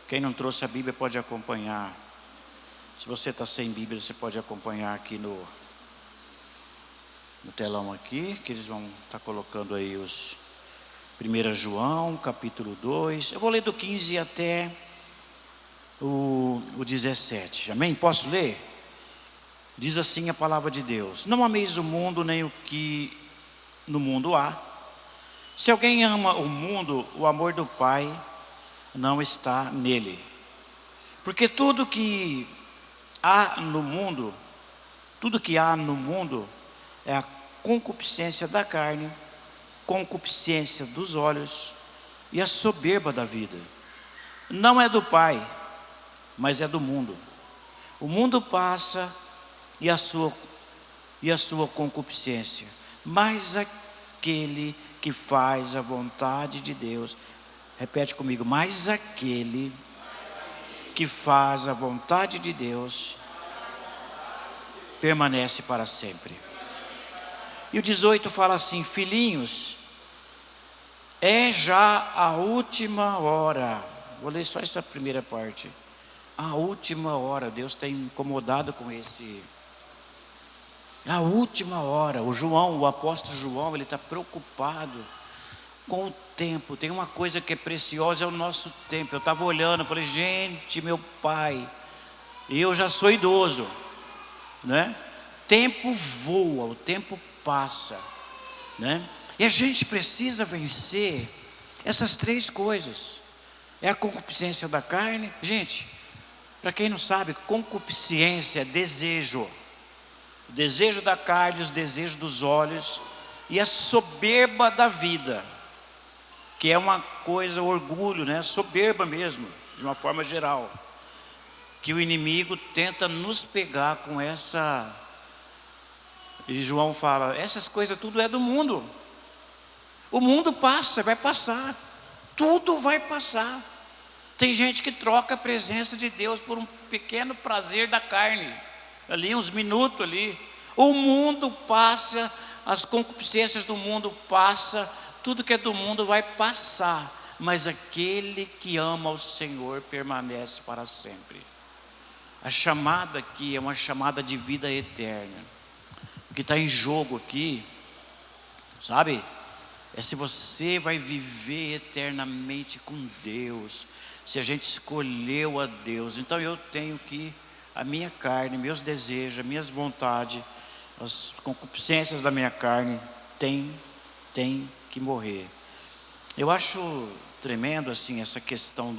Quem não trouxe a Bíblia pode acompanhar. Se você está sem Bíblia, você pode acompanhar aqui no telão aqui, que eles vão estar colocando aí os 1 João, capítulo 2. Eu vou ler do 15 até o 17. Amém? Posso ler? Diz assim a palavra de Deus: não ameis o mundo, nem o que no mundo há. Se alguém ama o mundo, o amor do Pai não está nele. Porque tudo que há no mundo é a concupiscência da carne, concupiscência dos olhos e a soberba da vida. Não é do Pai, mas é do mundo. O mundo passa e a sua concupiscência, mas aquele que faz a vontade de Deus, repete comigo, mas aquele que faz a vontade de Deus permanece para sempre. E o 18 fala assim: filhinhos, é já a última hora. Vou ler só essa primeira parte. A última hora. Deus está incomodado com esse. A última hora. O apóstolo João, ele está preocupado com o tempo. Tem uma coisa que é preciosa, é o nosso tempo. Eu estava olhando, eu falei, gente, meu pai, eu já sou idoso, né? Tempo voa, o tempo passa, né? E a gente precisa vencer essas três coisas. É a concupiscência da carne. Gente, para quem não sabe, concupiscência é desejo. O desejo da carne, os desejos dos olhos e a soberba da vida, que é uma coisa, orgulho, né? Soberba mesmo, de uma forma geral, que o inimigo tenta nos pegar com essa. E João fala, essas coisas tudo é do mundo. O mundo passa, vai passar, tudo vai passar. Tem gente que troca a presença de Deus por um pequeno prazer da carne, ali uns minutos ali. O mundo passa, as concupiscências do mundo passa, tudo que é do mundo vai passar, mas aquele que ama o Senhor permanece para sempre. A chamada aqui é uma chamada de vida eterna. O que está em jogo aqui, sabe, é se você vai viver eternamente com Deus, se a gente escolheu a Deus. Então eu tenho que, a minha carne, meus desejos, as minhas vontades, as concupiscências da minha carne tem que morrer. Eu acho tremendo assim essa questão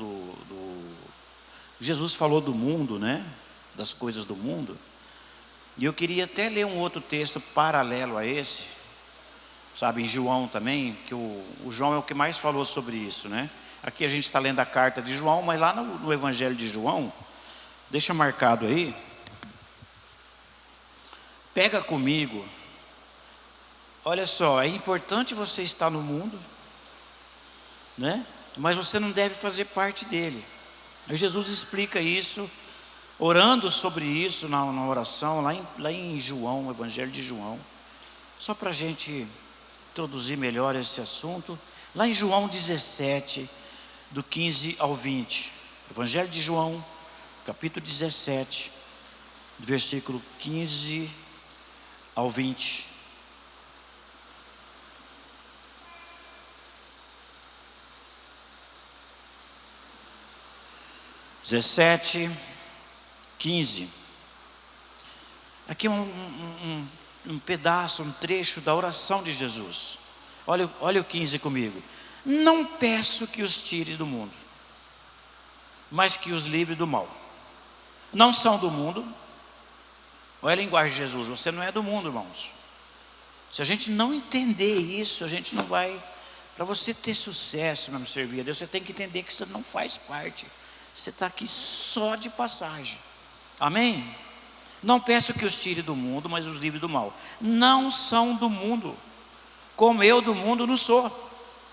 Jesus falou do mundo, né? Das coisas do mundo. E eu queria até ler um outro texto paralelo a esse, sabe, em João também, que o João é o que mais falou sobre isso, né? Aqui a gente está lendo a carta de João, mas lá no Evangelho de João, deixa marcado aí, pega comigo. Olha só, é importante você estar no mundo, né? Mas você não deve fazer parte dele. Aí Jesus explica isso, orando sobre isso na oração, lá em João, o Evangelho de João. Só para a gente introduzir melhor esse assunto. Lá em João 17, do 15 ao 20. Evangelho de João, capítulo 17, versículo 15 ao 20. (17, 15). Aqui é um pedaço, um trecho da oração de Jesus. Olha o 15 comigo. Não peço que os tire do mundo, mas que os livre do mal. Não são do mundo. Olha a linguagem de Jesus, você não é do mundo, irmãos. Se a gente não entender isso, a gente não vai. Para você ter sucesso, mesmo servir a Deus, você tem que entender que você não faz parte. Você está aqui só de passagem. Amém? Não peço que os tire do mundo, mas os livre do mal. Não são do mundo, como eu do mundo não sou.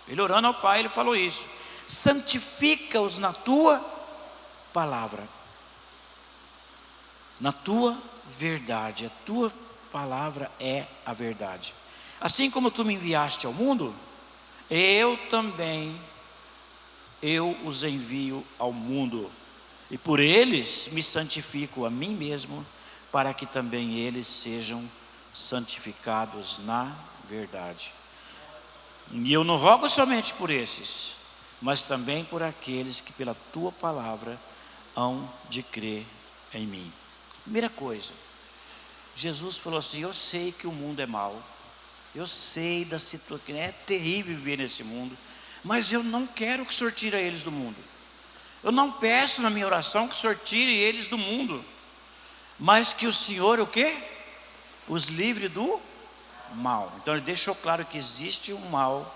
Ele orando ao Pai, ele falou isso. Santifica-os na tua palavra, na tua verdade. A tua palavra é a verdade. Assim como tu me enviaste ao mundo, eu também eu os envio ao mundo, e por eles me santifico a mim mesmo, para que também eles sejam santificados na verdade. E eu não rogo somente por esses, mas também por aqueles que pela tua palavra hão de crer em mim. Primeira coisa, Jesus falou assim: eu sei que o mundo é mau, eu sei da situação, que é terrível viver nesse mundo, mas eu não quero que o Senhor tire eles do mundo. Eu não peço na minha oração que o Senhor tire eles do mundo, mas que o Senhor o quê? Os livre do mal. Então ele deixou claro que existe um mal,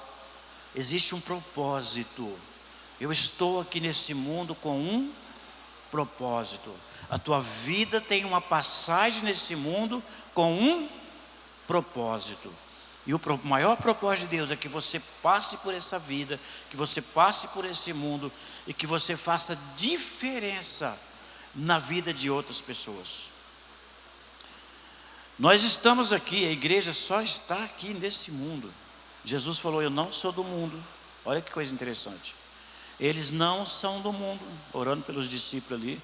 existe um propósito. Eu estou aqui nesse mundo com um propósito. A tua vida tem uma passagem nesse mundo com um propósito. E o maior propósito de Deus é que você passe por essa vida, que você passe por esse mundo e que você faça diferença na vida de outras pessoas. Nós estamos aqui, a igreja só está aqui nesse mundo. Jesus falou: eu não sou do mundo. Olha que coisa interessante. Eles não são do mundo, orando pelos discípulos ali,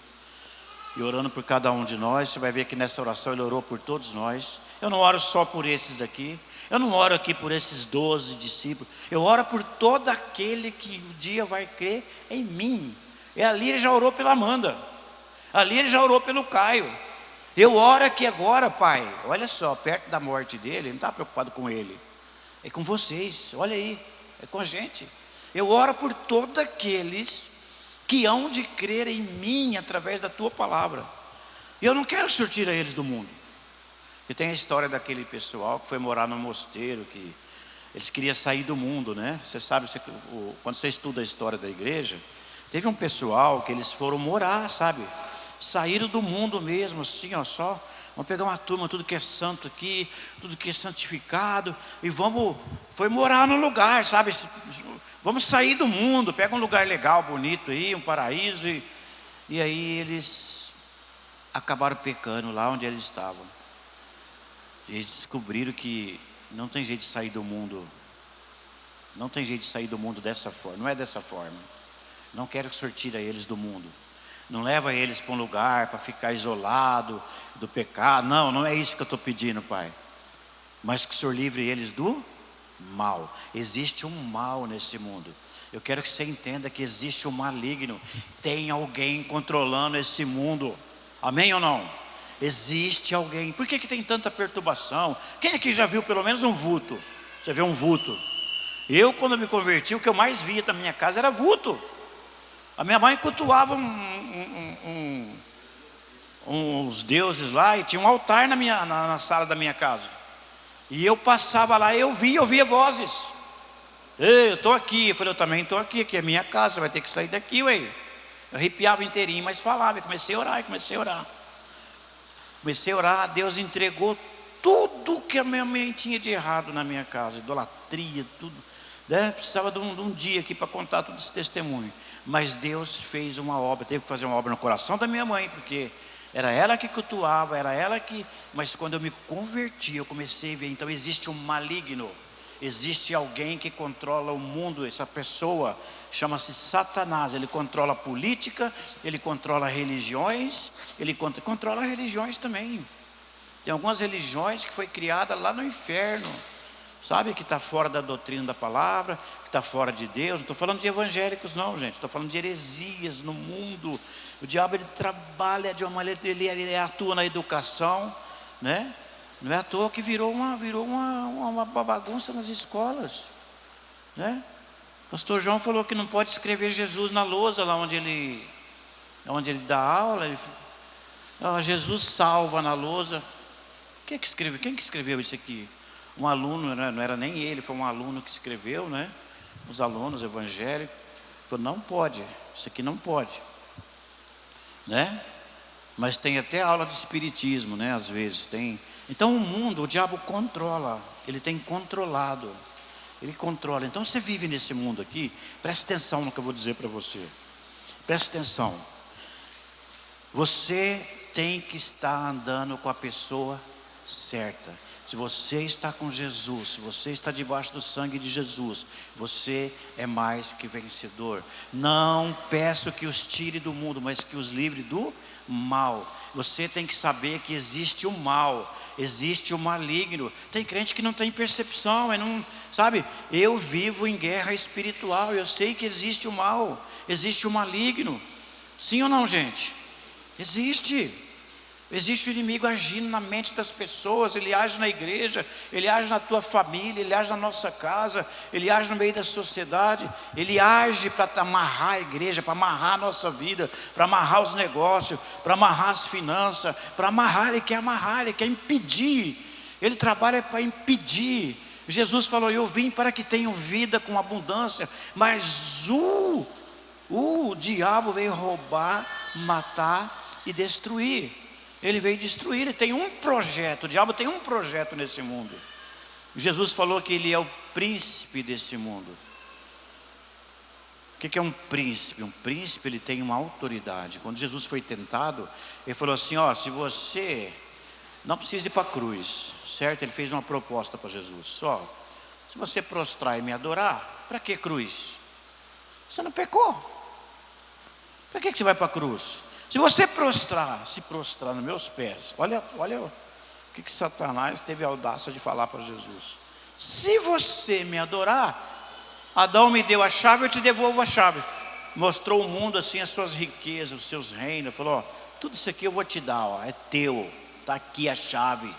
e orando por cada um de nós. Você vai ver que nessa oração ele orou por todos nós. Eu não oro só por esses daqui, eu não oro aqui por esses 12 discípulos, eu oro por todo aquele que um dia vai crer em mim. E ali ele já orou pela Amanda, ali ele já orou pelo Caio. Eu oro aqui agora, Pai, olha só, perto da morte dele, ele não está preocupado com ele, é com vocês, olha aí, é com a gente. Eu oro por todos aqueles que hão de crer em mim através da tua palavra. E eu não quero que o Senhor tire eles do mundo. E tem a história daquele pessoal que foi morar no mosteiro, que eles queriam sair do mundo, né? Você sabe, quando você estuda a história da igreja, teve um pessoal que eles foram morar, sabe? Saíram do mundo mesmo, assim, ó, só vamos pegar uma turma, tudo que é santo aqui, tudo que é santificado, e foi morar num lugar, sabe? Vamos sair do mundo, pega um lugar legal, bonito aí, um paraíso, e aí eles acabaram pecando lá onde eles estavam. E eles descobriram que não tem jeito de sair do mundo, não tem jeito de sair do mundo dessa forma, não é dessa forma. Não quero que o Senhor tire eles do mundo. Não leva eles para um lugar para ficar isolado do pecado. Não, não é isso que eu estou pedindo, Pai. Mas que o Senhor livre eles do mal. Existe um mal nesse mundo. Eu quero que você entenda que existe um maligno. Tem alguém controlando esse mundo. Amém ou não? Existe alguém. Por que tem tanta perturbação? Quem aqui já viu pelo menos um vulto? Você vê um vulto? Eu, quando me converti, o que eu mais via na minha casa era vulto. A minha mãe cultuava uns deuses lá, e tinha um altar na sala da minha casa. E eu passava lá, eu ouvia vozes. Ei, eu estou aqui. Eu falei: eu também estou aqui, aqui é minha casa, você vai ter que sair daqui, ué. Eu arrepiava inteirinho, mas falava, e comecei a orar, Comecei a orar, Deus entregou tudo que a minha mãe tinha de errado na minha casa, idolatria, tudo. Precisava de um dia aqui para contar todo esse testemunho. Mas Deus fez uma obra, teve que fazer uma obra no coração da minha mãe, porque era ela que cultuava, era ela que... Mas quando eu me converti, eu comecei a ver, então existe um maligno, existe alguém que controla o mundo. Essa pessoa chama-se Satanás. Ele controla a política, ele controla religiões, ele controla religiões também. Tem algumas religiões que foi criada lá no inferno, sabe, que está fora da doutrina da palavra, que está fora de Deus. Não estou falando de evangélicos não, gente, estou falando de heresias no mundo. O diabo, ele trabalha de uma maneira, ele atua na educação, né? Não é à toa que virou uma bagunça nas escolas, né? O pastor João falou que não pode escrever Jesus na lousa lá onde ele dá aula. Jesus salva na lousa. Quem que escreveu isso aqui? Um aluno, não era nem ele, foi um aluno que escreveu, né? Os alunos evangélicos. Falou: não pode, isso aqui não pode, né? Mas tem até aula de espiritismo, né? Às vezes tem. Então o mundo, o diabo controla, ele tem controlado, ele controla. Então você vive nesse mundo aqui, preste atenção no que eu vou dizer para você, preste atenção. Você tem que estar andando com a pessoa certa. Se você está com Jesus, se você está debaixo do sangue de Jesus, você é mais que vencedor. Não peço que os tire do mundo, mas que os livre do mal. Você tem que saber que existe o mal, existe o maligno. Tem crente que não tem percepção, não, sabe? Eu vivo em guerra espiritual, eu sei que existe o mal, existe o maligno. Sim ou não, gente? Existe. Existe o inimigo agindo na mente das pessoas, ele age na igreja, ele age na tua família, ele age na nossa casa, ele age no meio da sociedade, ele age para amarrar a igreja, para amarrar a nossa vida, para amarrar os negócios, para amarrar as finanças, para amarrar, ele quer impedir, ele trabalha para impedir. Jesus falou: eu vim para que tenham vida com abundância, mas o diabo veio roubar, matar e destruir. Ele veio destruir, ele tem um projeto, o diabo tem um projeto nesse mundo. Jesus falou que ele é o príncipe desse mundo. O que é um príncipe? Um príncipe, ele tem uma autoridade. Quando Jesus foi tentado, ele falou assim: ó, se você não precisa ir para a cruz, certo? Ele fez uma proposta para Jesus: só, se você prostrar e me adorar, para que cruz? Você não pecou. Para que você vai para a cruz? Se você se prostrar nos meus pés, olha o que Satanás teve a audácia de falar para Jesus. Se você me adorar, Adão me deu a chave, eu te devolvo a chave. Mostrou o mundo assim, as suas riquezas, os seus reinos. Falou: ó, tudo isso aqui eu vou te dar, ó, é teu, está aqui a chave.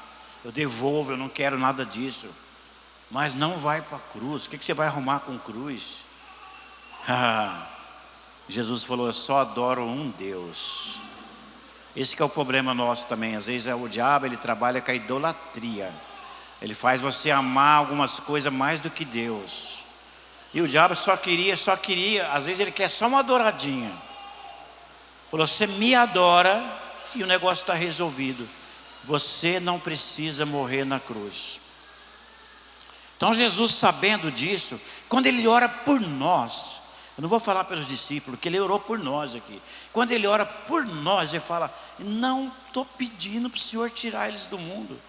Eu devolvo, eu não quero nada disso. Mas não vai para a cruz. O que você vai arrumar com cruz? Jesus falou: eu só adoro um Deus. Esse que é o problema nosso também. Às vezes o diabo, ele trabalha com a idolatria. Ele faz você amar algumas coisas mais do que Deus. E o diabo só queria, às vezes ele quer só uma adoradinha. Falou: você me adora e o negócio está resolvido. Você não precisa morrer na cruz. Então Jesus, sabendo disso, quando ele ora por nós, eu não vou falar pelos discípulos, que ele orou por nós aqui. Quando ele ora por nós, ele fala: não estou pedindo para o Senhor tirar eles do mundo.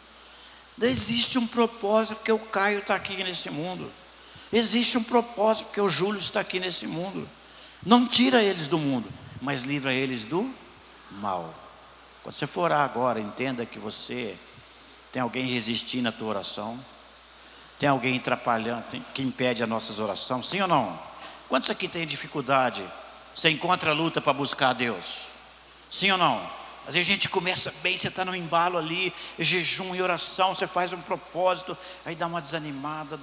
Existe um propósito, porque o Caio está aqui nesse mundo. Existe um propósito, porque o Júlio está aqui nesse mundo. Não tira eles do mundo, mas livra eles do mal. Quando você for orar agora, entenda que você tem alguém resistindo à tua oração. Tem alguém atrapalhando, que impede as nossas orações. Sim ou não? Quantos aqui tem dificuldade? Você encontra a luta para buscar a Deus? Sim ou não? Às vezes a gente começa bem, você está no embalo ali, jejum e oração, você faz um propósito, aí dá uma desanimada,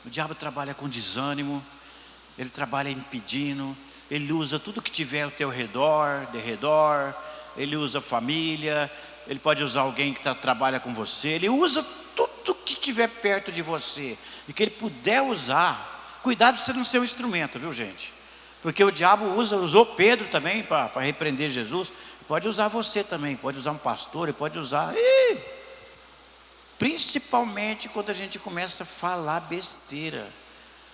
o diabo trabalha com desânimo, ele trabalha impedindo, ele usa tudo que tiver ao teu redor, ele usa família, ele pode usar alguém que trabalha com você, ele usa tudo que tiver perto de você, e que ele puder usar. Cuidado de você não ser um instrumento, viu, gente? Porque o diabo usou Pedro também para repreender Jesus. Pode usar você também, pode usar um pastor, pode usar. Principalmente quando a gente começa a falar besteira,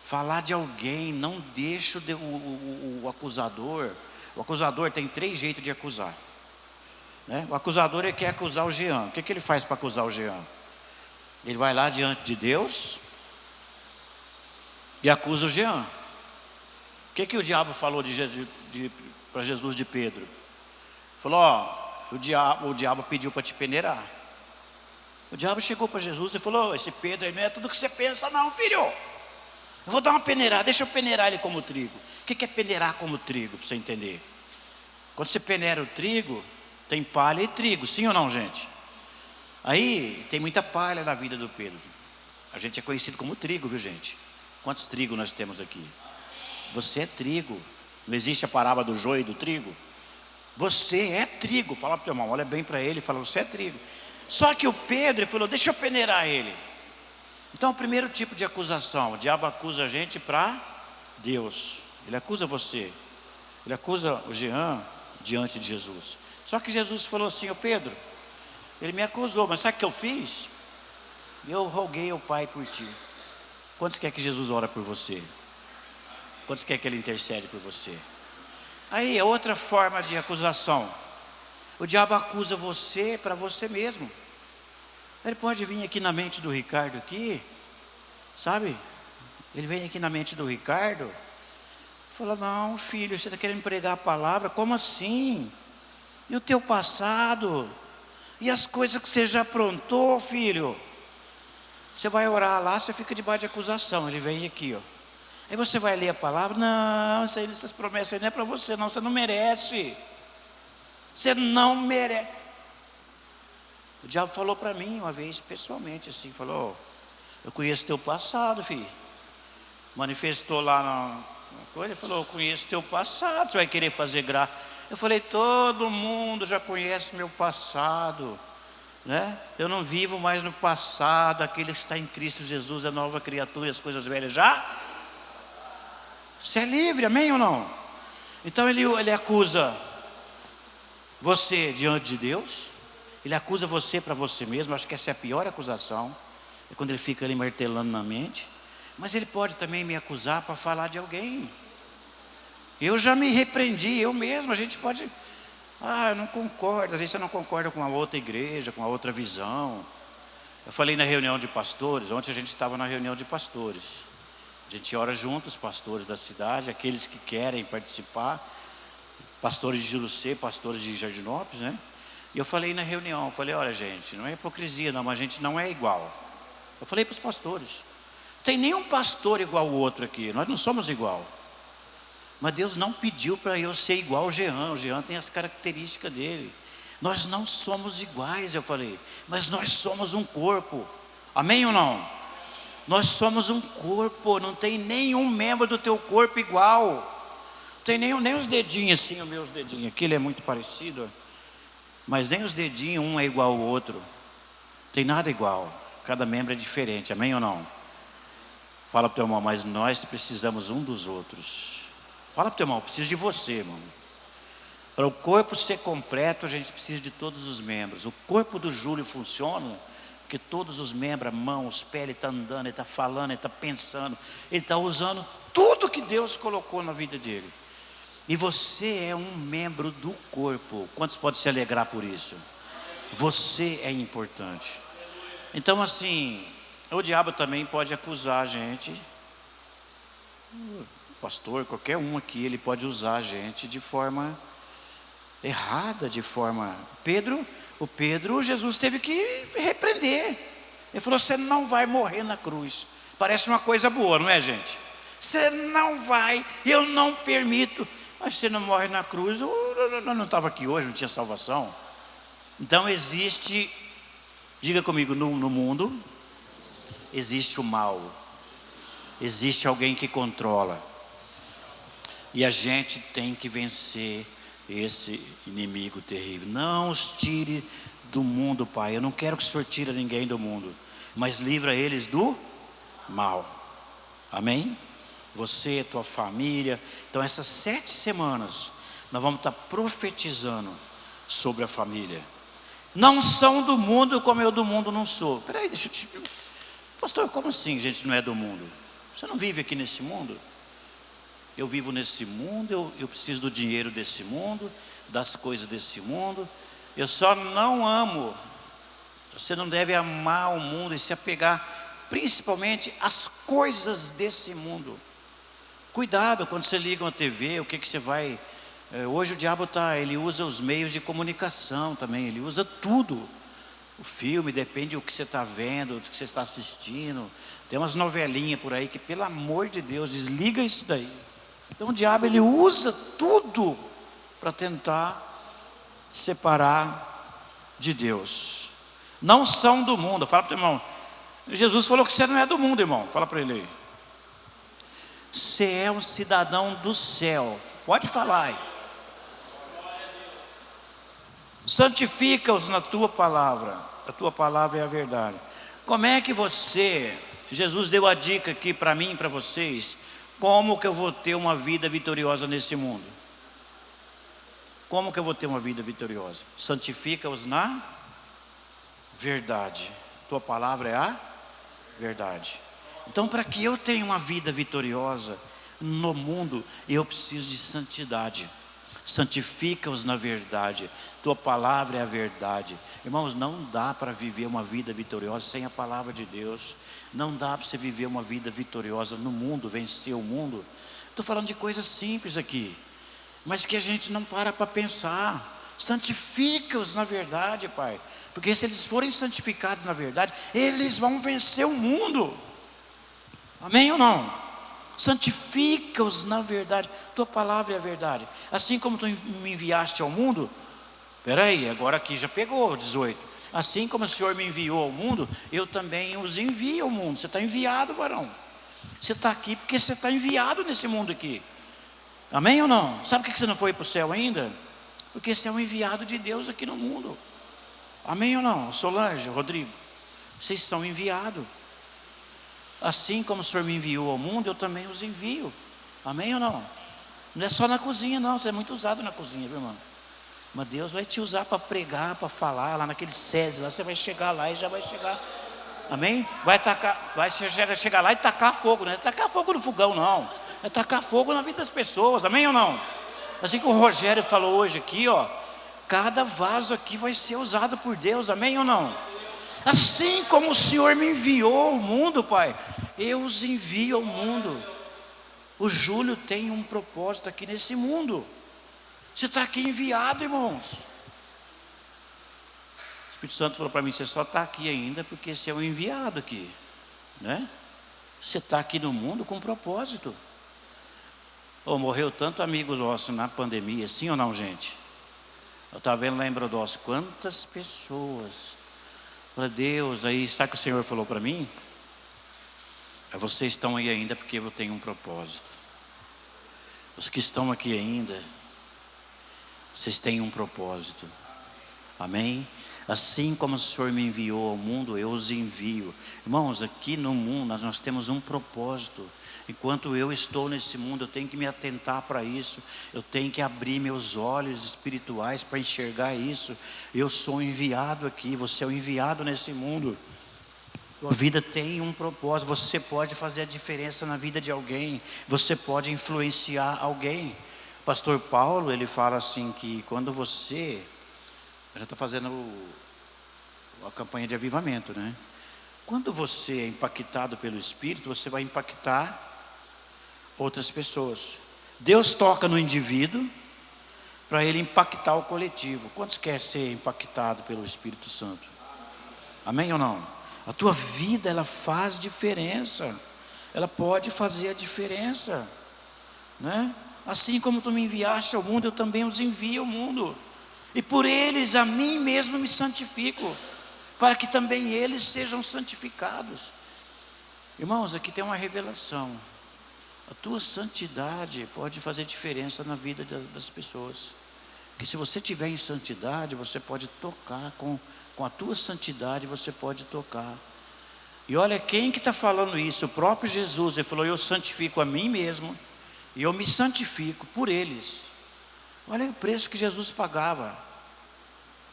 falar de alguém. Não deixa o acusador. O acusador tem 3 jeitos de acusar, né? O acusador, ele quer acusar o Jean. O que ele faz para acusar o Jean? Ele vai lá diante de Deus e acusa o Jean. O que o diabo falou para Jesus de Pedro? Falou: ó, o diabo pediu para te peneirar. O diabo chegou para Jesus e falou: esse Pedro aí não é tudo que você pensa não, filho. Eu vou dar uma peneirada, deixa eu peneirar ele como trigo. O que é peneirar como trigo, para você entender? Quando você peneira o trigo, tem palha e trigo, sim ou não, gente? Aí tem muita palha na vida do Pedro. A gente é conhecido como trigo, viu, gente? Quantos trigos nós temos aqui? Você é trigo. Não existe a parábola do joio e do trigo? Você é trigo. Fala para o teu irmão, olha bem para ele e fala: você é trigo. Só que o Pedro, ele falou: deixa eu peneirar ele. Então, o primeiro tipo de acusação: o diabo acusa a gente para Deus. Ele acusa você. Ele acusa o Jean diante de Jesus. Só que Jesus falou assim: ô Pedro, ele me acusou, mas sabe o que eu fiz? Eu roguei ao Pai por ti. Quantos quer que Jesus ora por você? Quantos quer que ele intercede por você? Aí é outra forma de acusação. O diabo acusa você para você mesmo. Ele pode vir aqui na mente do Ricardo aqui, sabe? Ele vem aqui na mente do Ricardo, fala: não, filho, você está querendo pregar a palavra? Como assim? E o teu passado? E as coisas que você já aprontou, filho? Você vai orar lá, você fica debaixo de acusação. Ele vem aqui, ó. Aí você vai ler a palavra: não, essas promessas aí não é para você não, você não merece. Você não merece. O diabo falou para mim uma vez, pessoalmente assim, falou: eu conheço teu passado, filho. Manifestou lá na coisa, falou: eu conheço teu passado, você vai querer fazer graça. Eu falei: todo mundo já conhece meu passado, né? Eu não vivo mais no passado, aquele que está em Cristo Jesus é nova criatura, e as coisas velhas já. Você é livre, amém ou não? Então ele acusa você diante de Deus, ele acusa você para você mesmo. Acho que essa é a pior acusação, é quando ele fica ali martelando na mente. Mas ele pode também me acusar para falar de alguém. Eu já me repreendi, eu mesmo. A gente pode: eu não concordo. Às vezes você não concorda com a outra igreja, com a outra visão. Eu falei na reunião de pastores, ontem a gente estava na reunião de pastores. A gente ora juntos, pastores da cidade, aqueles que querem participar, pastores de Jurucê, pastores de Jardinópolis, né? E eu falei na reunião, eu falei: olha, gente, não é hipocrisia não, mas a gente não é igual. Eu falei para os pastores: não tem nenhum pastor igual ao outro aqui, nós não somos igual. Mas Deus não pediu para eu ser igual ao Jean. O Jean tem as características dele. Nós não somos iguais, eu falei, mas nós somos um corpo. Amém ou não? Nós somos um corpo, não tem nenhum membro do teu corpo igual. Não tem nem os dedinhos assim, os meus dedinhos. Aquele é muito parecido, mas nem os dedinhos um é igual ao outro. Não tem nada igual. Cada membro é diferente, amém ou não? Fala para o teu irmão: mas nós precisamos um dos outros. Fala para o teu irmão: preciso de você, irmão. Para o corpo ser completo, a gente precisa de todos os membros. O corpo do Júlio funciona porque todos os membros, a mão, os pés, ele está andando, ele está falando, ele está pensando, ele está usando tudo que Deus colocou na vida dele. E você é um membro do corpo. Quantos podem se alegrar por isso? Você é importante. Então assim, o diabo também pode acusar a gente. O pastor, qualquer um aqui, ele pode usar a gente de forma errada, de forma... O Pedro, Jesus teve que repreender. Ele falou: você não vai morrer na cruz. Parece uma coisa boa, não é, gente? Você não vai, eu não permito. Mas você não morre na cruz, eu não estava aqui hoje, não tinha salvação. Então existe, diga comigo, no mundo existe o mal. Existe alguém que controla. E a gente tem que vencer esse inimigo terrível. Não os tire do mundo, Pai. Eu não quero que o Senhor tire ninguém do mundo, mas livra eles do mal. Amém? Você, tua família. Então essas 7 semanas nós vamos estar profetizando sobre a família. Não são do mundo como eu do mundo não sou. Peraí, deixa eu te... Pastor, como assim a gente não é do mundo? Você não vive aqui nesse mundo? Eu vivo nesse mundo, eu preciso do dinheiro desse mundo, das coisas desse mundo. Eu só não amo. Você não deve amar o mundo e se apegar principalmente às coisas desse mundo. Cuidado quando você liga uma TV, o que você vai... Hoje o diabo ele usa os meios de comunicação também, ele usa tudo. O filme, depende do que você está vendo, do que você está assistindo. Tem umas novelinhas por aí que, pelo amor de Deus, desliga isso daí. Então o diabo, ele usa tudo para tentar separar de Deus. Não são do mundo. Fala para o teu irmão: Jesus falou que você não é do mundo, irmão. Fala para ele aí. Você é um cidadão do céu. Pode falar aí. Santifica-os na tua palavra. A tua palavra é a verdade. Como é que você... Jesus deu a dica aqui para mim e para vocês. Como que eu vou ter uma vida vitoriosa nesse mundo? Como que eu vou ter uma vida vitoriosa? Santifica-os na verdade. Tua palavra é a verdade. Então, para que eu tenha uma vida vitoriosa no mundo, eu preciso de santidade. santifica-os na verdade, tua palavra é a verdade. Irmãos, não dá para viver uma vida vitoriosa sem a palavra de Deus. Não dá para você viver uma vida vitoriosa no mundo, vencer o mundo. Estou falando de coisas simples aqui, mas que a gente não para pensar. Santifica-os na verdade, Pai, porque se eles forem santificados na verdade, eles vão vencer o mundo. Amém ou não? Santifica-os na verdade, tua palavra é a verdade. Assim como tu me enviaste ao mundo, peraí, agora aqui já pegou 18. Assim como o Senhor me enviou ao mundo, eu também os envio ao mundo. Você está enviado, varão. Você está aqui porque você está enviado nesse mundo aqui. Amém ou não? Sabe por que você não foi para o céu ainda? Porque você é um enviado de Deus aqui no mundo. Amém ou não? Solange, Rodrigo, vocês são enviados. Assim como o Senhor me enviou ao mundo, eu também os envio. Amém ou não? Não é só na cozinha não, você é muito usado na cozinha, viu, irmão? Mas Deus vai te usar para pregar, para falar, lá naquele SESI, lá você vai chegar lá e já vai chegar. Amém? Vai chegar lá e tacar fogo, não é tacar fogo no fogão não. É tacar fogo na vida das pessoas, amém ou não? Assim como o Rogério falou hoje aqui, ó, cada vaso aqui vai ser usado por Deus, amém ou não? Assim como o Senhor me enviou ao mundo, Pai, eu os envio ao mundo. O Júlio tem um propósito aqui nesse mundo. Você está aqui enviado, irmãos. O Espírito Santo falou para mim, você só está aqui ainda porque você é um enviado aqui, né? Você está aqui no mundo com propósito. Oh, morreu tanto amigo nosso na pandemia, sim ou não, gente? Eu estava vendo lá em Brodowski, quantas pessoas. Falei, Deus, aí sabe o que o Senhor falou para mim? Vocês estão aí ainda porque eu tenho um propósito. Os que estão aqui ainda, vocês têm um propósito. Amém? Assim como o Senhor me enviou ao mundo, eu os envio. Irmãos, aqui no mundo nós temos um propósito. Enquanto eu estou nesse mundo, eu tenho que me atentar para isso. Eu tenho que abrir meus olhos espirituais para enxergar isso. Eu sou enviado aqui, você é o enviado nesse mundo. Sua vida tem um propósito. Você pode fazer a diferença na vida de alguém. Você pode influenciar alguém. O pastor Paulo, ele fala assim que quando você... Eu já estou fazendo a campanha de avivamento, né? Quando você é impactado pelo Espírito, você vai impactar outras pessoas. Deus toca no indivíduo para ele impactar o coletivo. Quantos querem ser impactado pelo Espírito Santo? Amém ou não? A tua vida, ela faz diferença. Ela pode fazer a diferença, né? Assim como tu me enviaste ao mundo, eu também os envio ao mundo. E por eles a mim mesmo me santifico, para que também eles sejam santificados. Irmãos, aqui tem uma revelação. A tua santidade pode fazer diferença na vida das pessoas. Porque se você estiver em santidade, você pode tocar com a tua santidade, você pode tocar. E olha quem que está falando isso, o próprio Jesus. Ele falou, eu santifico a mim mesmo, e eu me santifico por eles. Olha o preço que Jesus pagava,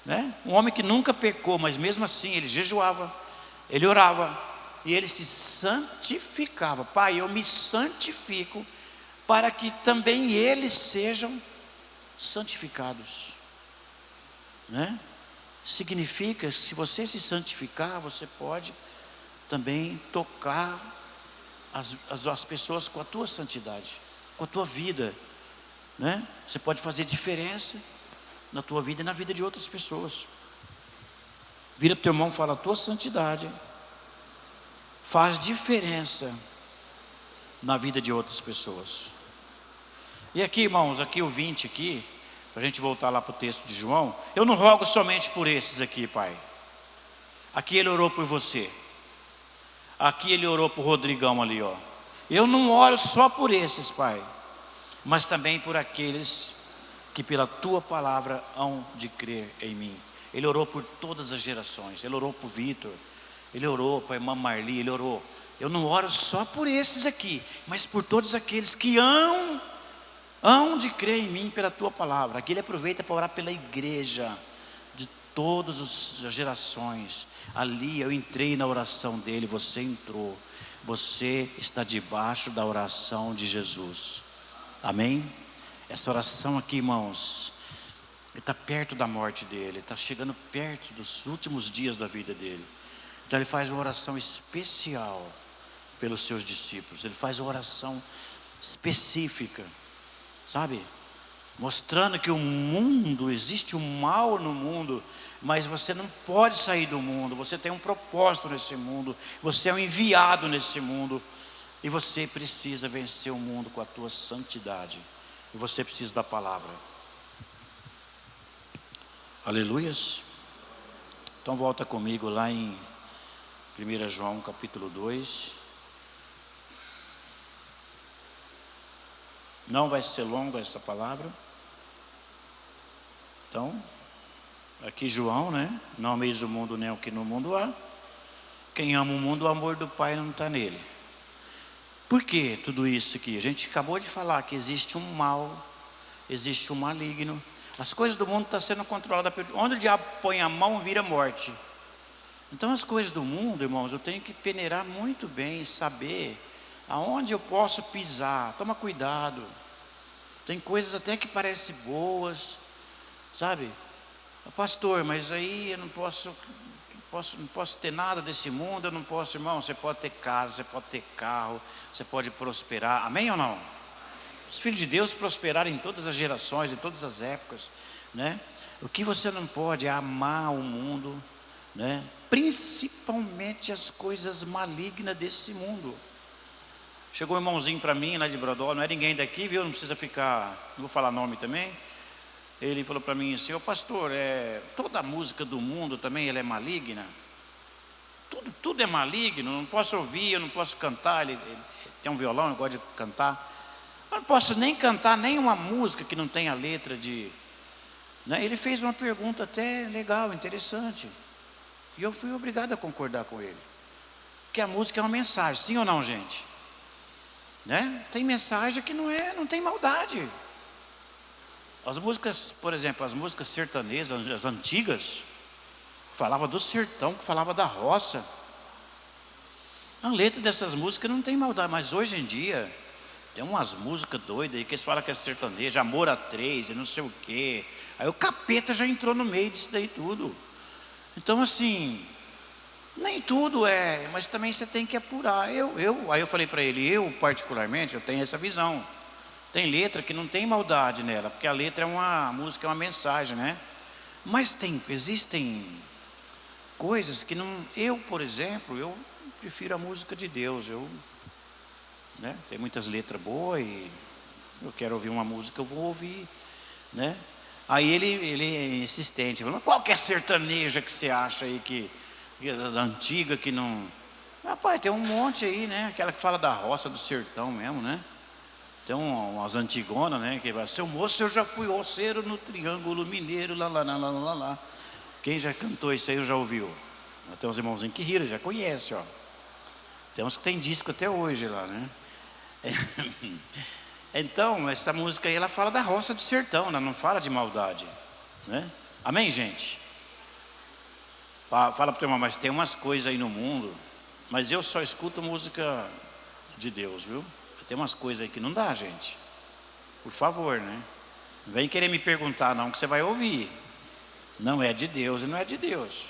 né? Um homem que nunca pecou, mas mesmo assim ele jejuava, ele orava, e ele se santificava. Pai, eu me santifico para que também eles sejam santificados, né? Significa, se você se santificar, você pode também tocar as pessoas com a tua santidade, com a tua vida, né? Você pode fazer diferença na tua vida e na vida de outras pessoas. Vira para o teu irmão e fala, a tua santidade faz diferença na vida de outras pessoas. E aqui, irmãos, aqui o 20 aqui, para a gente voltar lá para o texto de João, eu não rogo somente por esses aqui, Pai. Aqui ele orou por você. Aqui ele orou por Rodrigão ali, ó. Eu não oro só por esses, Pai, mas também por aqueles que pela tua palavra hão de crer em mim. Ele orou por todas as gerações. Ele orou por Vitor, ele orou para a irmã Marli, ele orou. Eu não oro só por esses aqui, mas por todos aqueles que hão de crer em mim pela tua palavra. Aqui ele aproveita para orar pela igreja de todas as gerações. Ali eu entrei na oração dele, você entrou. Você está debaixo da oração de Jesus. Amém? Essa oração aqui, irmãos, ele está perto da morte dele, está chegando perto dos últimos dias da vida dele. Então ele faz uma oração especial pelos seus discípulos. Ele faz uma oração específica, sabe? Mostrando que o mundo, existe um mal no mundo, mas você não pode sair do mundo. Você tem um propósito nesse mundo. Você é um enviado nesse mundo. E você precisa vencer o mundo com a tua santidade. E você precisa da palavra. Aleluias. Então volta comigo lá em 1 João capítulo 2. Não vai ser longa essa palavra. Então, aqui João, né? Não ameis o mundo nem o que no mundo há. Quem ama o mundo, o amor do Pai não está nele. Por que tudo isso aqui? A gente acabou de falar que existe um mal, existe um maligno. As coisas do mundo estão sendo controladas. Onde o diabo põe a mão, vira morte. Então as coisas do mundo, irmãos, eu tenho que peneirar muito bem e saber aonde eu posso pisar. Toma cuidado. Tem coisas até que parecem boas, sabe? Pastor, mas aí eu não posso ter nada desse mundo, eu não posso, irmão. Você pode ter casa, você pode ter carro, você pode prosperar. Amém ou não? Os filhos de Deus prosperaram em todas as gerações, em todas as épocas, né? O que você não pode é amar o mundo, né? Principalmente as coisas malignas desse mundo. Chegou um irmãozinho para mim lá de Brodó, não é ninguém daqui, viu? Não precisa ficar, não vou falar nome também. Ele falou para mim assim: ô pastor, toda a música do mundo também ela é maligna? Tudo é maligno, não posso ouvir, eu não posso cantar. Ele tem um violão, eu gosto de cantar. Eu não posso nem cantar nenhuma música que não tenha letra de... né? Ele fez uma pergunta até legal, interessante. E eu fui obrigado a concordar com ele. Porque a música é uma mensagem, sim ou não, gente? Né? Tem mensagem que não tem maldade. As músicas, por exemplo, as músicas sertanejas, as antigas, falava do sertão, que falava da roça. A letra dessas músicas não tem maldade, mas hoje em dia tem umas músicas doidas aí que eles falam que é sertaneja, amor a três e não sei o quê. Aí o capeta já entrou no meio disso daí tudo. Então assim, nem tudo é, mas também você tem que apurar. Aí eu falei para ele, eu particularmente, eu tenho essa visão. Tem letra que não tem maldade nela, porque a letra a música é uma mensagem, né? Mas existem coisas que não... Eu, por exemplo, eu prefiro a música de Deus. Né? Tem muitas letras boas e eu quero ouvir uma música, eu vou ouvir, né? Aí ele é insistente, falou: qual que é a sertaneja que você acha aí que da antiga que não... Rapaz, tem um monte aí, né? Aquela que fala da roça, do sertão mesmo, né? Tem umas antigonas, né? Que vai: seu moço, eu já fui roceiro no Triângulo Mineiro, lá. Quem já cantou isso aí, já ouviu? Tem uns irmãozinhos que riram, já conhece, ó. Tem uns que tem disco até hoje lá, né? Então, essa música aí, ela fala da roça do sertão, ela não fala de maldade, né? Amém, gente? Fala para o teu irmão: mas tem umas coisas aí no mundo, mas eu só escuto música de Deus, viu? Tem umas coisas aí que não dá, gente. Por favor, né? Não vem querer me perguntar não, que você vai ouvir. Não é de Deus e não é de Deus.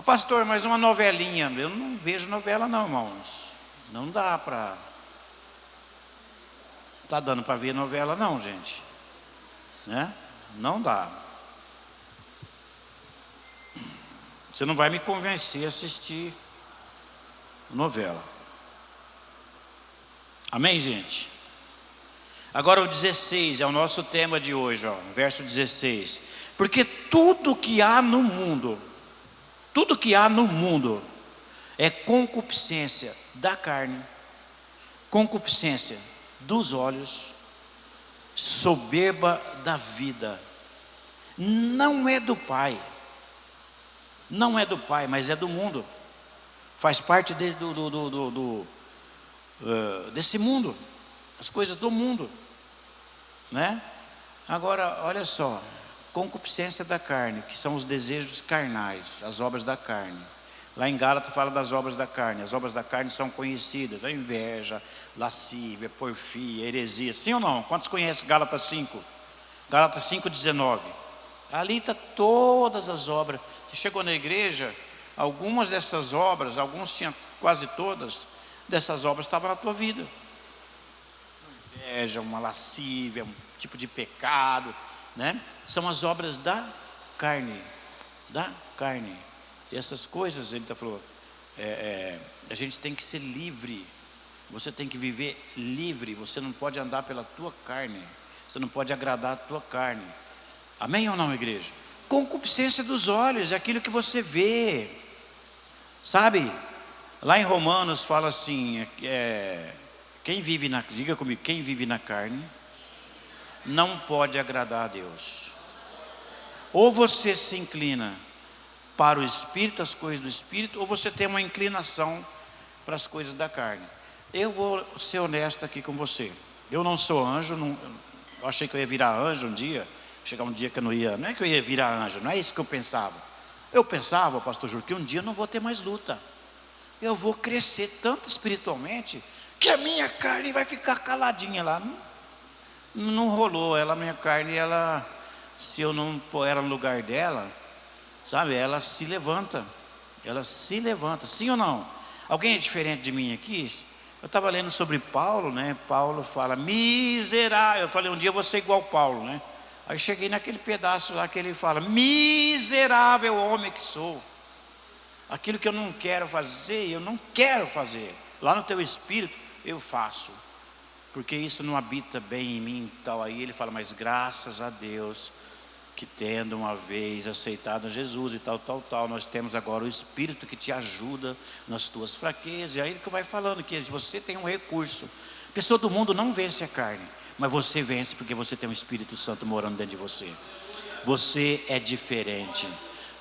Pastor, mas uma novelinha? Eu não vejo novela não, irmãos. Não dá para... Tá dando para ver novela não, gente, né? Não dá. Você não vai me convencer a assistir novela. Amém, gente? Agora o 16 é o nosso tema de hoje, ó, verso 16. Porque tudo que há no mundo é concupiscência da carne, concupiscência dos olhos, soberba da vida. Não é do Pai, mas é do mundo. Faz parte desse mundo, as coisas do mundo, né? Agora, olha só, concupiscência da carne, que são os desejos carnais, as obras da carne. Lá em Gálatas fala das obras da carne. As obras da carne são conhecidas: a inveja, lascívia, porfia, heresia. Sim ou não? Quantos conhecem Gálatas 5? Gálatas 5,19. Ali está todas as obras. Você chegou na igreja, algumas dessas obras, alguns tinham quase todas, dessas obras estavam na tua vida. Uma inveja, uma lascívia, um tipo de pecado, né? São as obras da carne. Da carne. E essas coisas, ele falou, a gente tem que ser livre. Você tem que viver livre. Você não pode andar pela tua carne. Você não pode agradar a tua carne. Amém ou não, igreja? Concupiscência dos olhos, é aquilo que você vê. Sabe? Lá em Romanos fala assim, diga comigo, quem vive na carne não pode agradar a Deus. Ou você se inclina para o Espírito, as coisas do Espírito, ou você tem uma inclinação para as coisas da carne. Eu vou ser honesto aqui com você. Eu não sou anjo, eu achei que eu ia virar anjo um dia. Chegar um dia que eu não é que eu ia virar anjo, não é isso que eu pensava. Eu pensava, pastor Júlio, que um dia eu não vou ter mais luta. Eu vou crescer tanto espiritualmente que a minha carne vai ficar caladinha lá. Não rolou. A minha carne, se eu não pôr ela no lugar dela, sabe, ela se levanta. Ela se levanta, sim ou não? Alguém é diferente de mim aqui? Eu estava lendo sobre Paulo, né? Paulo fala, miserável. Eu falei, um dia eu vou ser igual Paulo, né? Aí cheguei naquele pedaço lá que ele fala, miserável homem que sou. Aquilo que eu não quero fazer, eu não quero fazer. Lá no teu espírito, eu faço. Porque isso não habita bem em mim, tal. Aí ele fala, mas graças a Deus, que tendo uma vez aceitado Jesus e tal, nós temos agora o Espírito que te ajuda nas tuas fraquezas. E aí que vai falando que você tem um recurso. A pessoa do mundo não vence a carne, mas você vence porque você tem o Espírito Santo morando dentro de você. Você é diferente.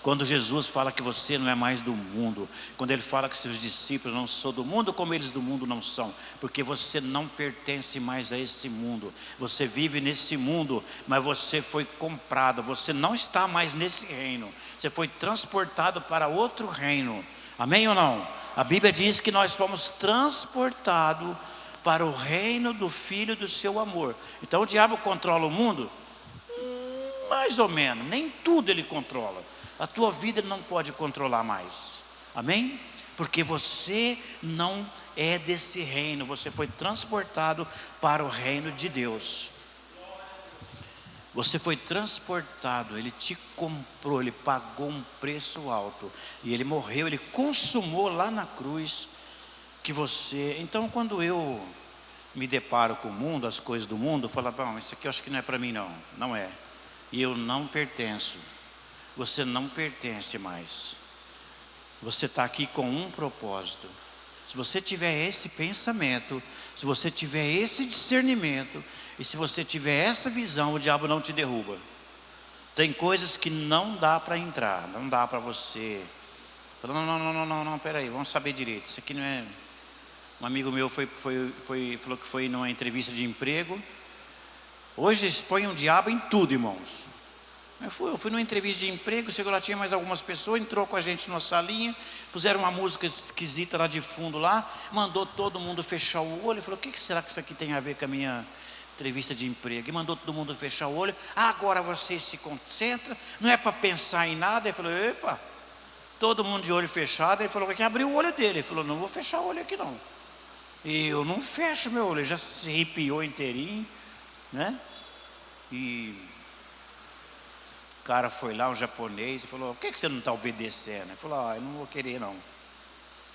Quando Jesus fala que você não é mais do mundo, quando Ele fala que seus discípulos não são do mundo como eles do mundo não são, porque você não pertence mais a esse mundo. Você vive nesse mundo, mas você foi comprado, você não está mais nesse reino. Você foi transportado para outro reino. Amém ou não? A Bíblia diz que nós fomos transportados para o reino do Filho do seu amor. Então o diabo controla o mundo? Mais ou menos, nem tudo ele controla. A tua vida ele não pode controlar mais. Amém? Porque você não é desse reino. Você foi transportado para o reino de Deus. Você foi transportado. Ele te comprou. Ele pagou um preço alto. E ele morreu. Ele consumou lá na cruz. Que você... Então quando eu me deparo com o mundo, as coisas do mundo, eu falo, bom, isso aqui eu acho que não é para mim não. Não é. E eu não pertenço. Você não pertence mais. Você está aqui com um propósito. Se você tiver esse pensamento, se você tiver esse discernimento, e se você tiver essa visão, o diabo não te derruba. Tem coisas que não dá para entrar, não dá para você. Não, peraí, vamos saber direito. Isso aqui não é. Um amigo meu falou que foi numa entrevista de emprego. Hoje expõe o diabo em tudo, irmãos. Eu fui numa entrevista de emprego, chegou lá, tinha mais algumas pessoas, entrou com a gente numa salinha, puseram uma música esquisita lá de fundo lá, mandou todo mundo fechar o olho, falou, o que será que isso aqui tem a ver com a minha entrevista de emprego? E mandou todo mundo fechar o olho, agora você se concentra, não é para pensar em nada. Ele falou, epa, todo mundo de olho fechado. Ele falou, vai que abrir o olho dele. Ele falou, não vou fechar o olho aqui não. E eu não fecho meu olho, ele já se arrepiou inteirinho, né? E o cara foi lá, um japonês, e falou, por que você não está obedecendo? Ele falou, eu não vou querer não.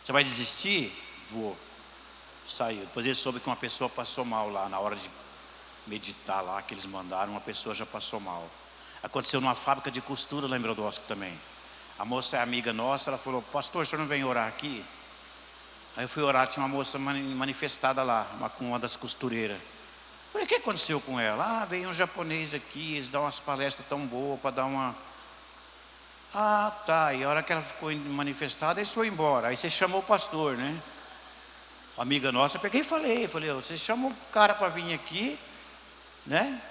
Você vai desistir? Vou. Saiu. Depois ele soube que uma pessoa passou mal lá, na hora de meditar lá, que eles mandaram, uma pessoa já passou mal. Aconteceu numa fábrica de costura lá em Brodowski também. A moça é amiga nossa, ela falou, pastor, o senhor não vem orar aqui? Aí eu fui orar, tinha uma moça manifestada lá, uma das costureiras. Falei, o que aconteceu com ela? Veio um japonês aqui, eles dão umas palestras tão boas para dar uma... tá, e a hora que ela ficou manifestada, eles foram embora. Aí você chamou o pastor, né? Amiga nossa, eu peguei e falei, você chama o cara para vir aqui, né?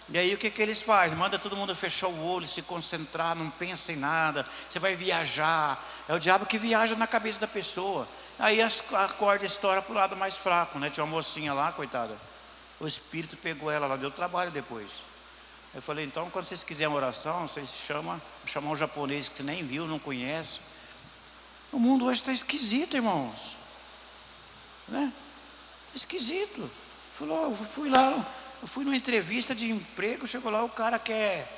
E aí o que eles fazem? Manda todo mundo fechar o olho, se concentrar, não pensa em nada. Você vai viajar. É o diabo que viaja na cabeça da pessoa. Aí a corda estoura para o lado mais fraco, né? Tinha uma mocinha lá, coitada. O espírito pegou ela lá, deu trabalho depois. Eu falei, então quando vocês quiserem uma oração, vocês chamar um japonês que você nem viu, não conhece. O mundo hoje está esquisito, irmãos, né? Esquisito. Falou, eu fui numa entrevista de emprego, chegou lá, o cara quer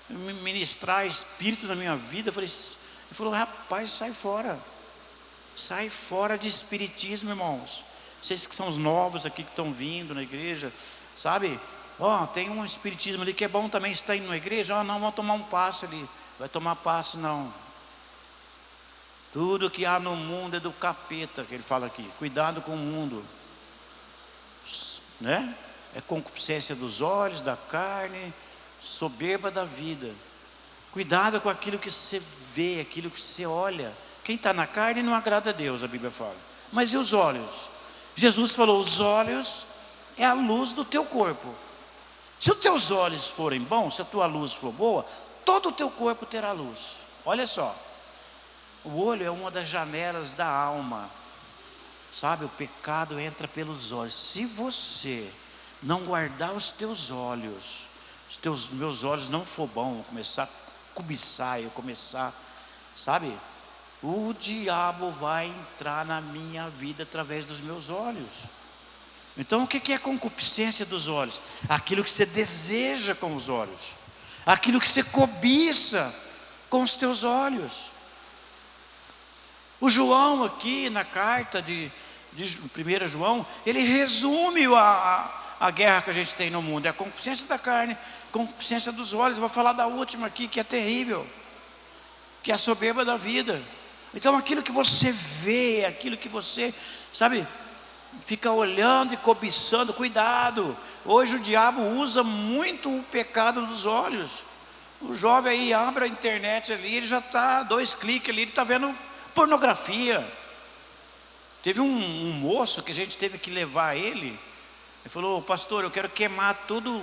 ministrar espírito na minha vida. Ele falou, rapaz, sai fora de espiritismo, irmãos. Vocês que são os novos aqui que estão vindo na igreja, sabe? Tem um espiritismo ali que é bom também, está indo na igreja. Não, vamos tomar um passe ali. Vai tomar passe não. Tudo que há no mundo é do capeta, que ele fala aqui. Cuidado com o mundo, né? É concupiscência dos olhos, da carne, soberba da vida. Cuidado com aquilo que você vê, aquilo que você olha. Quem está na carne não agrada a Deus, a Bíblia fala. Mas e os olhos? Jesus falou, os olhos é a luz do teu corpo. Se os teus olhos forem bons, se a tua luz for boa, todo o teu corpo terá luz. Olha só, o olho é uma das janelas da alma. Sabe, o pecado entra pelos olhos. Se você não guardar os teus olhos, meus olhos não for bom, eu começar a cobiçar, eu começar, sabe, o diabo vai entrar na minha vida através dos meus olhos. Então o que é concupiscência dos olhos? Aquilo que você deseja com os olhos, aquilo que você cobiça com os teus olhos. O João aqui na carta de 1 João, ele resume a guerra que a gente tem no mundo. É a concupiscência da carne, concupiscência dos olhos. Eu vou falar da última aqui, que é terrível, que é a soberba da vida. Então aquilo que você vê, aquilo que você, sabe, fica olhando e cobiçando, cuidado. Hoje o diabo usa muito o pecado dos olhos. O jovem aí abre a internet ali, ele já está 2 cliques ali, ele está vendo pornografia. Teve um moço que a gente teve que levar ele falou, pastor, eu quero queimar tudo.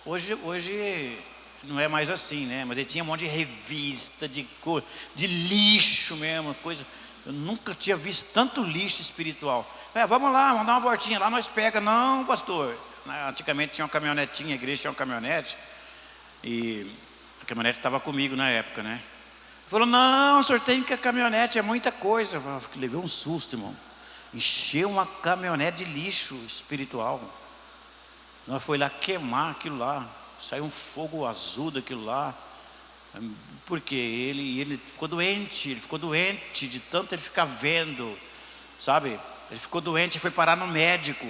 Hoje não é mais assim, né? Mas ele tinha um monte de revista, de lixo mesmo, coisa. Eu nunca tinha visto tanto lixo espiritual. Vamos lá, vamos dar uma voltinha lá, nós pega. Não, pastor. Antigamente tinha uma caminhonetinha, a igreja tinha uma caminhonete. E a caminhonete estava comigo na época, né? Ele falou, não, o senhor tem que a caminhonete é muita coisa. Eu levei um susto, irmão. Encheu uma caminhonete de lixo espiritual. Nós foi lá queimar aquilo lá. Saiu um fogo azul daquilo lá. Porque ele ficou doente. Ele ficou doente de tanto ele ficar vendo. Sabe? Ele ficou doente e foi parar no médico.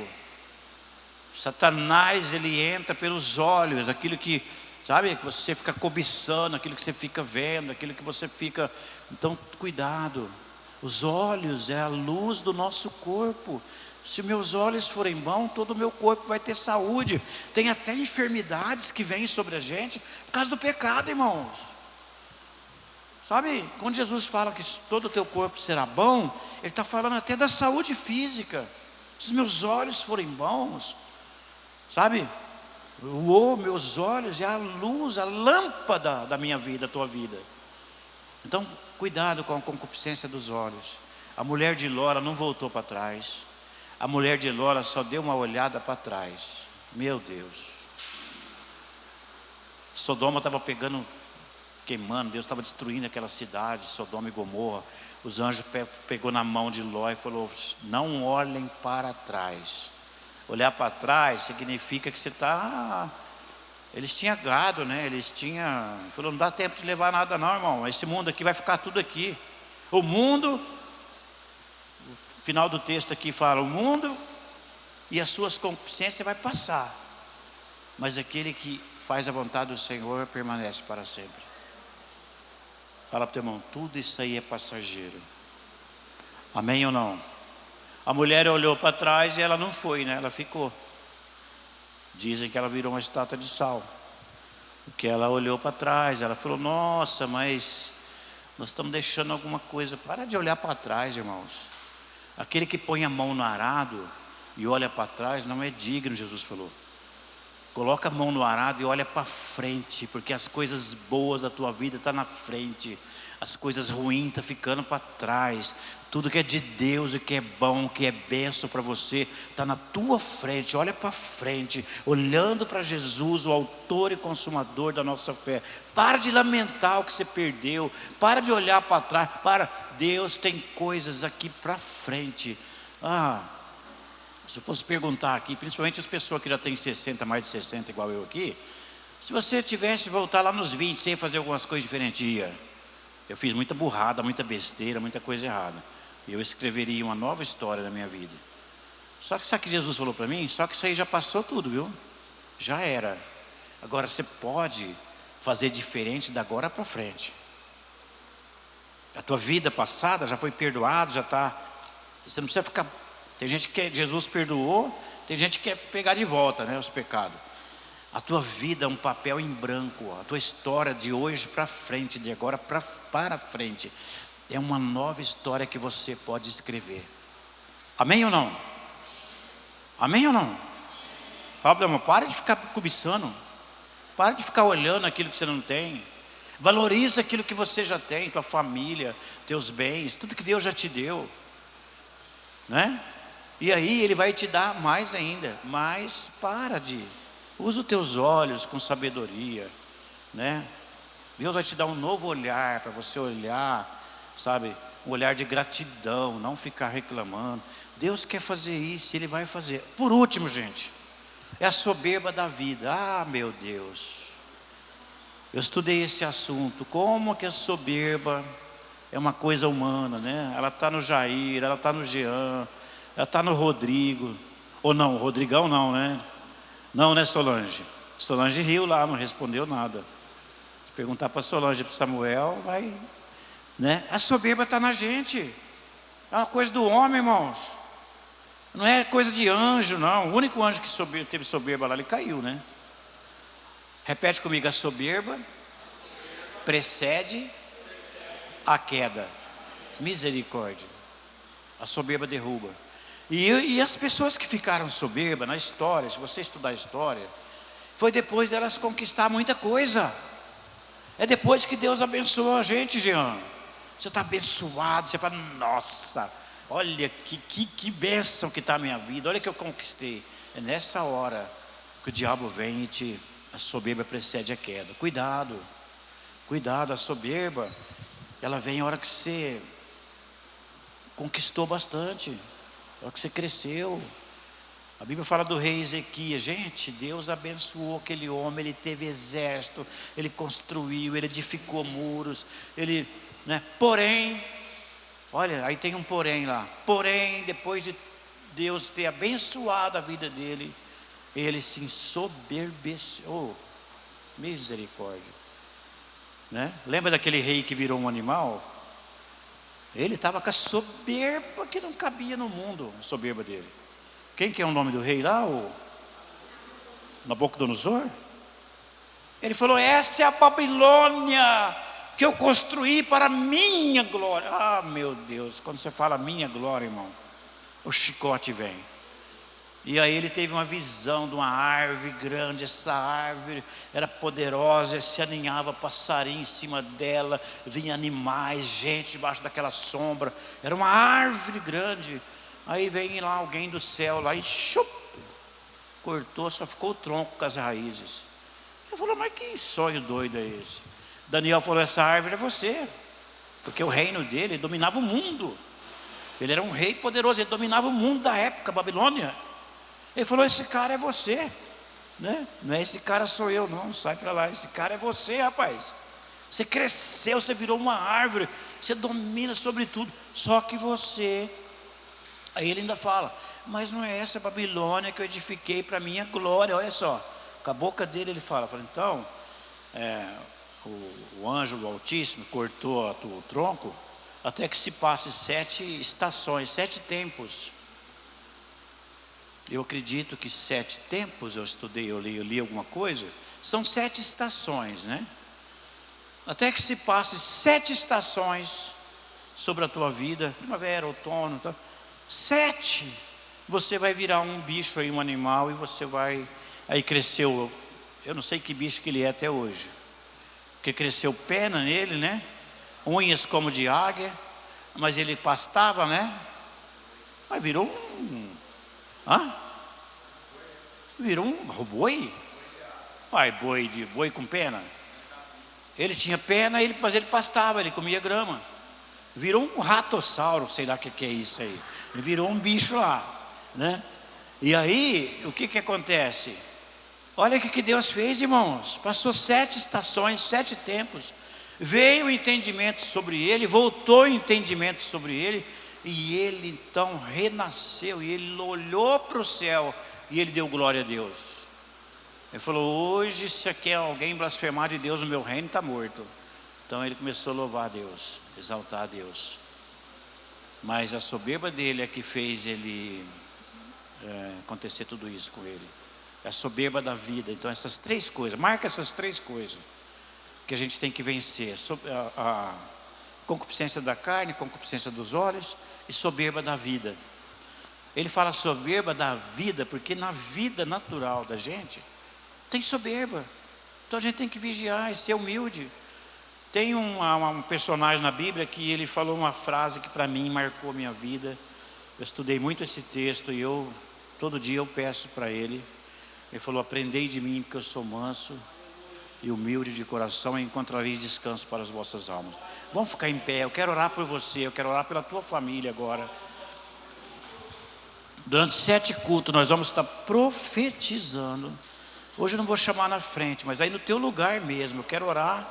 Satanás, ele entra pelos olhos. Aquilo que, sabe, que você fica cobiçando, aquilo que você fica vendo, aquilo que você fica. Então, cuidado. Os olhos é a luz do nosso corpo. Se meus olhos forem bons, todo o meu corpo vai ter saúde. Tem até enfermidades que vêm sobre a gente por causa do pecado, irmãos. Sabe, quando Jesus fala que todo o teu corpo será bom, Ele está falando até da saúde física. Se os meus olhos forem bons, sabe, meus olhos é a luz, a lâmpada da minha vida, da tua vida. Então, cuidado com a concupiscência dos olhos. A mulher de Ló não voltou para trás. A mulher de Ló só deu uma olhada para trás. Meu Deus. Sodoma estava queimando, Deus estava destruindo aquela cidade, Sodoma e Gomorra. Os anjos pegou na mão de Ló e falou, não olhem para trás. Olhar para trás significa que você está... Eles tinham gado, né? Falou, não dá tempo de levar nada não, irmão. Esse mundo aqui vai ficar tudo aqui. O mundo, o final do texto aqui fala, o mundo e as suas concupiscências vai passar. Mas aquele que faz a vontade do Senhor permanece para sempre. Fala para o teu irmão, tudo isso aí é passageiro. Amém ou não? A mulher olhou para trás e ela não foi, né? Ela ficou. Dizem que ela virou uma estátua de sal. Porque ela olhou para trás, ela falou, nossa, mas nós estamos deixando alguma coisa. Para de olhar para trás, irmãos. Aquele que põe a mão no arado e olha para trás não é digno, Jesus falou. Coloca a mão no arado e olha para frente, porque as coisas boas da tua vida estão na frente, as coisas ruins estão ficando para trás. Tudo que é de Deus e que é bom, que é bênção para você, está na tua frente. Olha para frente, olhando para Jesus, o autor e consumador da nossa fé. Para de lamentar o que você perdeu, para de olhar para trás. Deus tem coisas aqui para frente. Se eu fosse perguntar aqui, principalmente as pessoas que já têm 60, mais de 60, igual eu aqui, se você tivesse voltar lá nos 20, você ia fazer algumas coisas diferentes? Eu fiz muita burrada, muita besteira, muita coisa errada. E eu escreveria uma nova história da minha vida. Só que sabe o que Jesus falou para mim? Só que isso aí já passou tudo, viu? Já era. Agora você pode fazer diferente da agora para frente. A tua vida passada já foi perdoada, já está. Você não precisa ficar. Tem gente que Jesus perdoou, tem gente que quer pegar de volta, né, os pecados. A tua vida é um papel em branco. A tua história de hoje para frente, de agora para frente, é uma nova história que você pode escrever. Amém ou não? Amém ou não? Fala, para de ficar cobiçando. Para de ficar olhando aquilo que você não tem. Valoriza aquilo que você já tem, tua família, teus bens, tudo que Deus já te deu, né? E aí Ele vai te dar mais ainda. Mas usa os teus olhos com sabedoria, né? Deus vai te dar um novo olhar para você olhar, sabe? Um olhar de gratidão, não ficar reclamando. Deus quer fazer isso, Ele vai fazer. Por último, gente, é a soberba da vida. Meu Deus, eu estudei esse assunto. Como que a soberba é uma coisa humana, né? Ela está no Jair, ela está no Jean, ela está no Rodrigo. Ou não, Rodrigão não, né? Não, né, Solange? Solange riu lá, não respondeu nada. Se perguntar para Solange e para Samuel, vai, né? A soberba está na gente. É uma coisa do homem, irmãos. Não é coisa de anjo, não. O único anjo que teve soberba lá, ele caiu, né? Repete comigo: a soberba precede a queda. Misericórdia. A soberba derruba. E as pessoas que ficaram soberbas na história, se você estudar a história, foi depois delas conquistar muita coisa. É depois que Deus abençoou a gente, Jean. Você está abençoado, você fala: nossa, olha que bênção que está a minha vida, olha que eu conquistei. É nessa hora que o diabo vem e a soberba precede a queda. Cuidado, a soberba, ela vem a hora que você conquistou bastante, a hora que você cresceu. A Bíblia fala do rei Ezequias. Gente, Deus abençoou aquele homem, ele teve exército, ele construiu, ele edificou muros, ele, né? Porém, olha, aí tem um porém lá. Porém, depois de Deus ter abençoado a vida dele, ele se ensoberbeceu. Misericórdia, né? Lembra daquele rei que virou um animal? Ele estava com a soberba que não cabia no mundo, a soberba dele. Quem que é o nome do rei lá? O Nabucodonosor? Ele falou: essa é a Babilônia que eu construí para a minha glória. Meu Deus, quando você fala minha glória, irmão, o chicote vem. E aí ele teve uma visão de uma árvore grande. Essa árvore era poderosa, se aninhava passarinho em cima dela, vinha animais, gente debaixo daquela sombra. Era uma árvore grande. Aí vem lá alguém do céu lá e cortou, só ficou o tronco com as raízes. Ele falou: mas que sonho doido é esse? Daniel falou: essa árvore é você, porque o reino dele dominava o mundo. Ele era um rei poderoso, ele dominava o mundo da época, Babilônia. Ele falou: esse cara é você, né? Não é esse cara sou eu, não, sai para lá. Esse cara é você, rapaz. Você cresceu, você virou uma árvore, você domina sobre tudo. Só que você... Aí ele ainda fala: mas não é essa Babilônia que eu edifiquei para minha glória. Olha só, com a boca dele ele fala: então, o anjo do Altíssimo cortou o tronco até que se passe 7 estações, 7 tempos. Eu acredito que 7 tempos, eu estudei, eu li alguma coisa, são 7 estações, né? Até que se passe 7 estações sobre a tua vida, primavera, outono, tá? 7, você vai virar um bicho aí, um animal, e você vai Aí cresceu, eu não sei que bicho que ele é até hoje, porque cresceu pena nele, né? Unhas como de águia, mas ele pastava, né? Mas virou um... Hã? Virou um boi? Ai, boi com pena. Ele tinha pena, mas ele pastava, ele comia grama. Virou um ratossauro, sei lá o que é isso aí. Ele virou um bicho lá, né? E aí, o que acontece? Olha o que Deus fez, irmãos. Passou 7 estações, 7 tempos. Veio o entendimento sobre ele, voltou o entendimento sobre ele. E ele então renasceu, e ele olhou para o céu, e ele deu glória a Deus. Ele falou: hoje, se aqui alguém blasfemar de Deus no meu reino, está morto. Então ele começou a louvar a Deus, exaltar a Deus. Mas a soberba dele é que fez ele acontecer tudo isso com ele. É a soberba da vida. Então essas 3 coisas, marca essas 3 coisas que a gente tem que vencer: a concupiscência da carne, concupiscência dos olhos e soberba da vida. Ele fala soberba da vida porque na vida natural da gente tem soberba. Então a gente tem que vigiar e ser humilde. Tem um personagem na Bíblia que ele falou uma frase que para mim marcou a minha vida. Eu estudei muito esse texto e todo dia eu peço para ele. Ele falou: aprendei de mim, porque eu sou manso e humilde de coração, e encontrareis descanso para as vossas almas. Vamos ficar em pé, eu quero orar por você, eu quero orar pela tua família agora. Durante 7 cultos nós vamos estar profetizando. Hoje eu não vou chamar na frente, mas aí no teu lugar mesmo, eu quero orar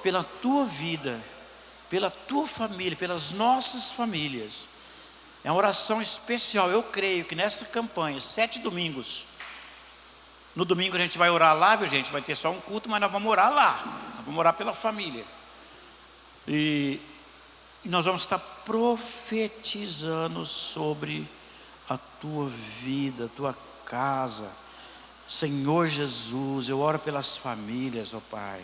pela tua vida, pela tua família, pelas nossas famílias. É uma oração especial. Eu creio que nessa campanha, 7 domingos, no domingo a gente vai orar lá, viu gente? Vai ter só um culto, mas nós vamos orar lá. Nós vamos orar pela família. E nós vamos estar profetizando sobre a tua vida, a tua casa. Senhor Jesus, eu oro pelas famílias, ó Pai.